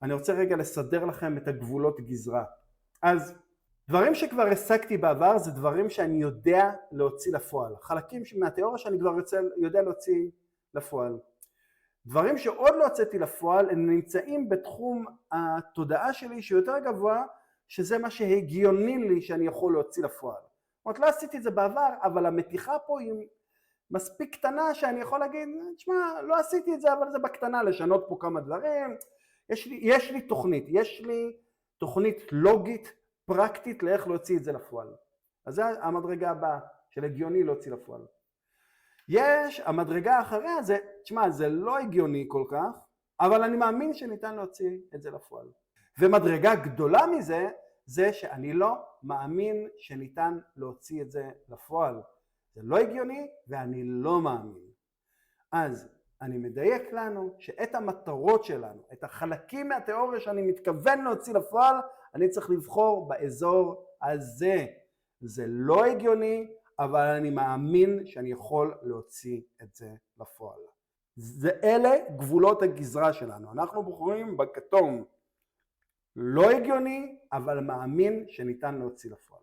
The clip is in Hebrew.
אני רוצה רגע לסדר לכם את הגבולות גזרה. אז דברים שכבר השגתי בעבר זה דברים שאני יודע להוציא לפועל. חלקים מהתיאוריה שאני כבר יודע להוציא לפועל. דברים שעוד לא הוצאתי לפועל הם נמצאים בתחום התודעה שלי שיותר גבוה, שזה מה שהגיוני לי שאני יכול להוציא לפועל. זאת אומרת, לא עשיתי את זה בעבר, אבל המתיחה פה היא מספיק קטנה שאני יכול להגיד, תשמע, לא עשיתי את זה, אבל זה בקטנה, לשנות פה כמה דברים. יש לי תוכנית לוגית, פרקטית, לאיך להוציא את זה לפועל. אז זה המדרגה הבאה של הגיוני להוציא לפועל. יש המדרגה האחריה, זה לא הגיוני כל כך, אבל אני מאמין שניתן להוציא את זה לפועל. ומדרגה גדולה מזה, זה שאני לא מאמין שניתן להוציא את זה לפועל. זה לא הגיוני ואני לא מאמין. אז אני מדייק לנו שאת המטרות שלנו, את החלקים מהתיאוריה שאני מתכוון להוציא לפועל, אני צריך לבחור באזור הזה. זה לא הגיוני, אבל אני מאמין שאני יכול להוציא את זה לפועל. אלה גבולות הגזרה שלנו. אנחנו בוחרים בכתום. לא הגיוני, אבל מאמין שניתן להוציא לפועל.